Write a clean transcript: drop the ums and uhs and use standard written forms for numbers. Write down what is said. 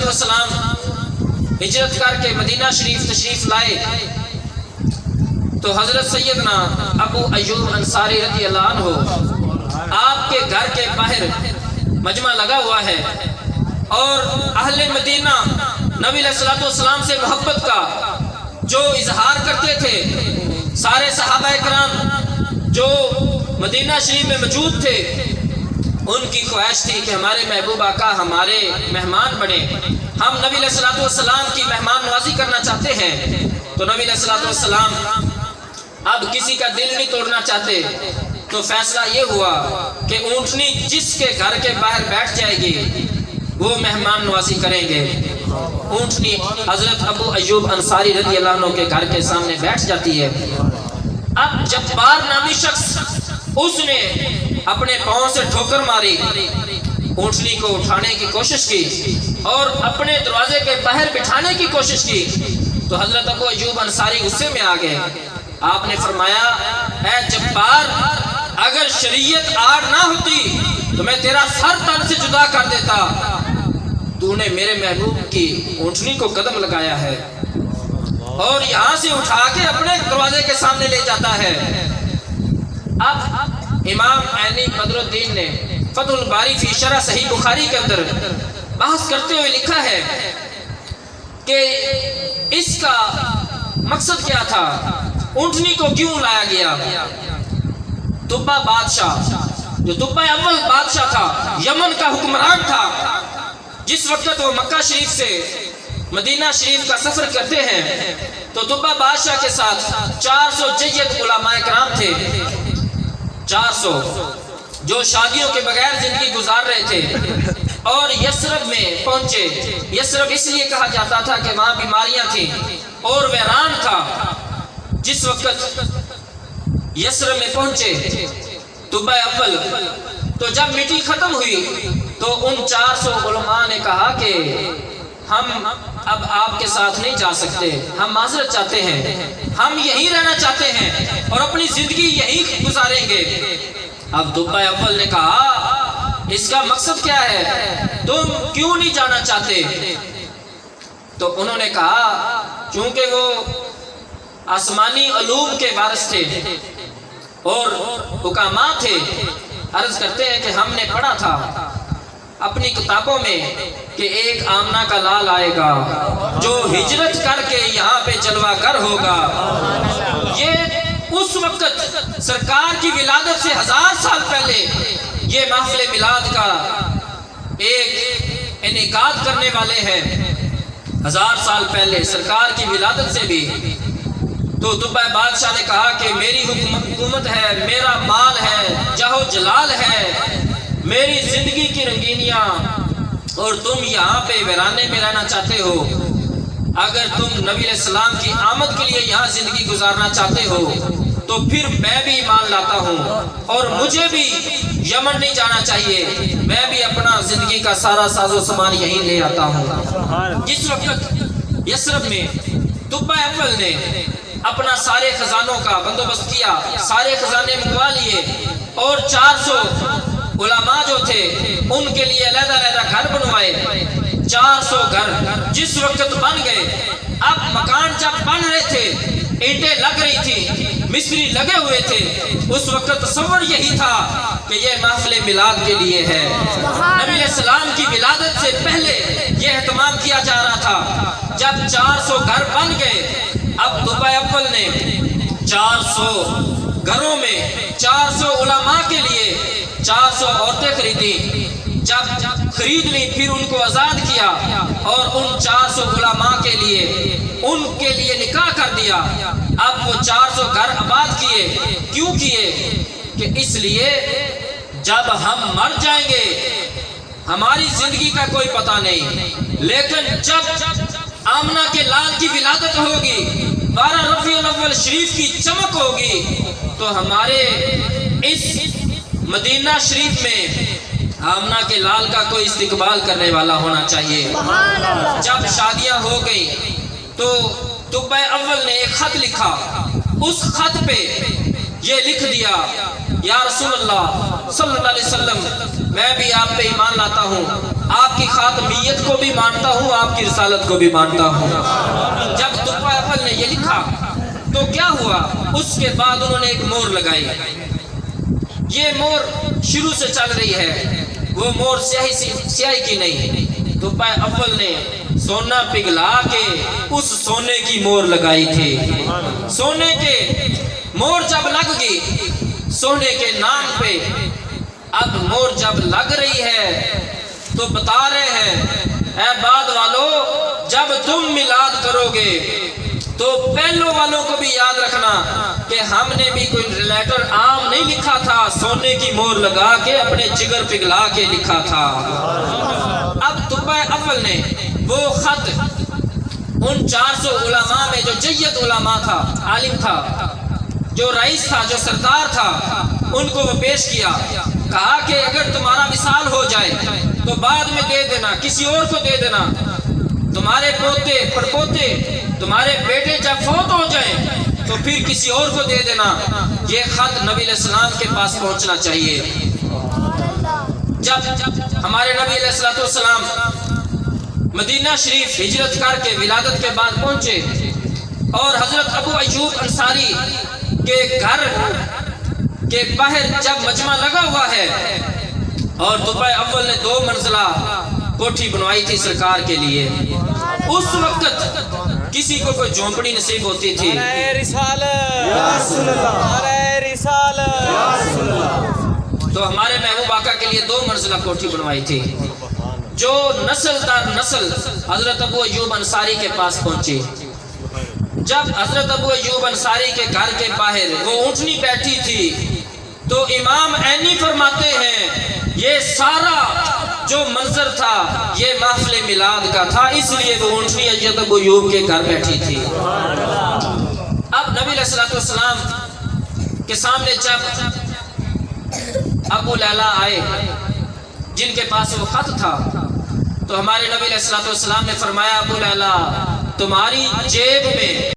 والسلام ہجرت کر کے مدینہ شریف تشریف لائے تو حضرت سیدنا ابو ایوب انصاری رضی اللہ عنہ آپ کے گھر کے باہر مجمع لگا ہوا ہے، اور اہل مدینہ نبی علیہ الصلوۃ والسلام سے محبت کا جو اظہار کرتے تھے، سارے صحابہ کرام جو مدینہ شریف میں موجود تھے، ان کی خواہش تھی کہ ہمارے محبوب آقا ہمارے مہمان بنے، ہم نبی علیہ الصلوۃ والسلام کی مہمان نوازی کرنا چاہتے ہیں۔ تو نبی علیہ الصلوۃ والسلام اب کسی کا دل نہیں توڑنا چاہتے، تو فیصلہ یہ ہوا کہ اونٹنی جس کے گھر کے باہر بیٹھ جائے گی وہ مہمان نوازی کریں گے۔ اونٹنی حضرت ابو ایوب انصاری رضی اللہ عنہ کے گھر کے سامنے بیٹھ جاتی ہے۔ اب جبار نامی شخص اس نے اپنے پاؤں سے ٹھوکر ماری، اونٹنی کو اٹھانے کی کوشش کی اور اپنے دروازے کے باہر بٹھانے کی کوشش کی، تو حضرت ابو ایوب انصاری غصے میں آ گئے۔ آپ نے فرمایا، اے جبار، اگر شریعت آڑ نہ ہوتی تو میں تیرا سر تن سے جدا کر دیتا، تو نے میرے محبوب کی اونٹنی کو قدم لگایا ہے اور یہاں سے اٹھا کے اپنے دروازے کے سامنے لے جاتا ہے۔ اب امام عینی بدر الدین نے فتح الباری فی شرح صحیح بخاری کے اندر بحث کرتے ہوئے لکھا ہے کہ اس کا مقصد کیا تھا، اونٹنی کو کیوں لایا گیا۔ تبا بادشاہ، جو تبا اول بادشاہ تھا، یمن کا حکمران تھا، جس وقت وہ مکہ شریف سے مدینہ شریف کا سفر کرتے ہیں تو تبا بادشاہ کے ساتھ 400 جید علماء کرام تھے، 400 جو شادیوں کے بغیر زندگی گزار رہے تھے، اور یثرب میں پہنچے۔ یثرب اس لیے کہا جاتا تھا کہ وہاں بیماریاں تھیں اور ویران تھا۔ جس وقت یثرب میں پہنچے تبا اول، تو جب میٹنگ ختم ہوئی تو ان 400 علماء نے کہا کہ ہم اب آپ کے ساتھ نہیں جا سکتے، ہم معذرت چاہتے ہیں، ہم یہیں رہنا چاہتے ہیں اور اپنی زندگی یہیں گزاریں گے۔ اب تبا اول نے کہا، اس کا مقصد کیا ہے، تم کیوں نہیں جانا چاہتے؟ تو انہوں نے کہا چونکہ وہ آسمانی علوم کے وارث تھے اور حکاماں تھے، عرض کرتے ہیں کہ ہم نے پڑھا تھا اپنی کتابوں میں کہ ایک آمنہ کا لال آئے گا جو ہجرت کر کے یہاں پہ جلوہ گر ہوگا۔ یہ اس وقت سرکار کی ولادت سے 1000 سال پہلے یہ محفل میلاد کا ایک انعقاد کرنے والے ہیں، 1000 سال پہلے سرکار کی ولادت سے بھی۔ تو تبا بادشاہ نے کہا کہ میری حکومت ہے، میرا مال ہے، جاہ و جلال ہے، میری زندگی کی رنگینیاں، اور تم یہاں پہ ویرانے میں رہنا چاہتے ہو۔ اگر تم نبی علیہ السلام کی آمد کے لیے یہاں زندگی گزارنا چاہتے ہو تو پھر میں بھی ایمان لاتا ہوں اور مجھے بھی یمن نہیں جانا چاہیے، میں بھی اپنا زندگی کا سارا ساز و سامان یہیں لے آتا ہوں۔ جس وقت یثرب میں تبا اول نے اپنا سارے خزانوں کا بندوبست کیا، سارے خزانے منگوا لیے، اور 400 علماء جو تھے ان کے لیے علیحدہ علیحدہ گھر بنوائے۔ 400 گھر جس وقت بن گئے، اب مکان جب بن رہے تھے، اینٹیں لگ رہی تھی، مستری لگے ہوئے تھے، اس وقت تصور یہی تھا کہ یہ محفل میلاد کے لیے ہے۔ نبی علیہ السلام کی ولادت سے پہلے یہ اہتمام کیا جا رہا تھا۔ جب 400 گھر بن گئے، اب تبا اول نے 400 گھروں میں 400 علماء کے لیے 400 عورتیں خریدی۔ جب خرید لی پھر ان کو آزاد کیا اور ان 400 علماء کے لیے نکاح کر دیا۔ اب وہ 400 گھر آباد کیے، کیوں کیے؟ کہ اس لیے جب ہم مر جائیں گے ہماری زندگی کا کوئی پتہ نہیں، لیکن جب آمنہ کے لال کی ولادت ہوگی، 12 ربیع الاول شریف کی چمک ہوگی، تو ہمارے اس مدینہ شریف میں آمنہ کے لال کا کوئی استقبال کرنے والا ہونا چاہیے۔ جب شادیاں ہو گئی تو تبا اول نے ایک خط لکھا، اس خط پہ یہ لکھ دیا، یا رسول اللہ صلی اللہ علیہ وسلم، میں بھی آپ پہ ایمان لاتا ہوں، آپ کی خاتمیت کو بھی مانتا ہوں، آپ کی رسالت کو بھی مانتا ہوں۔ جب تحفہ اول نے یہ لکھا تو کیا ہوا؟ اس کے بعد انہوں نے ایک مور لگائی۔ یہ مور شروع سے چل رہی ہے، وہ مور سیاہی کی نہیں، تحفہ اول نے سونا پگھلا کے اس سونے کی مور لگائی تھی۔ سونے کے مور جب لگ گئی سونے کے نام پہ، اب مور جب لگ رہی ہے تو بتا رہے ہیں اے بعد والو، جب تم میلاد کرو گے تو پہلوں والوں کو بھی یاد رکھنا کہ ہم نے بھی کوئی لیٹر عام نہیں لکھا تھا، سونے کی مور لگا کے اپنے جگر پگھلا کے لکھا تھا۔ اب تحفہ اول نے وہ خط ان 400 علماء میں جو جید علماء تھا، عالم تھا، جو رئیس تھا، جو سردار تھا، ان کو وہ پیش کیا، کہا کہ اگر تمہارا وصال ہو جائے تو بعد میں دے دینا، کسی اور کو دے دینا، تمہارے پوتے پڑپوتے تمہارے بیٹے جب فوت ہو جائیں تو پھر کسی اور کو دے دینا، یہ خط نبی علیہ السلام کے پاس پہنچنا چاہیے۔ جب ہمارے نبی علیہ السلام مدینہ شریف ہجرت کر کے ولادت کے بعد پہنچے اور حضرت ابو ایوب انصاری کے گھر کے باہر جب مجمع لگا ہوا ہے اور تحفہ اول نے 2 منزلہ کوٹھی بنوائی تھی سرکار کے لیے، اس وقت کسی کو کوئی جھونپڑی نصیب ہوتی تھی۔ تو ہمارے محبوب آقا کے لیے 2 منزلہ کوٹھی بنوائی تھی، جو نسل در نسل حضرت ابو ایوب انصاری کے پاس پہنچی۔ جب حضرت ابو ایوب انصاری کے گھر کے باہر وہ اونٹنی بیٹھی تھی تو امام عینی فرماتے ہیں یہ سارا جو منظر تھا یہ محفل میلاد کا تھا، اس لیے وہ اونٹنی حضرت ابو ایوب کے گھر بیٹھی تھی۔ اب نبی علیہ السلام کے سامنے جب ابو لیلا آئے جن کے پاس وہ خط تھا تو ہمارے نبی علیہ السلام نے فرمایا ابو لیلا تمہاری جیب میں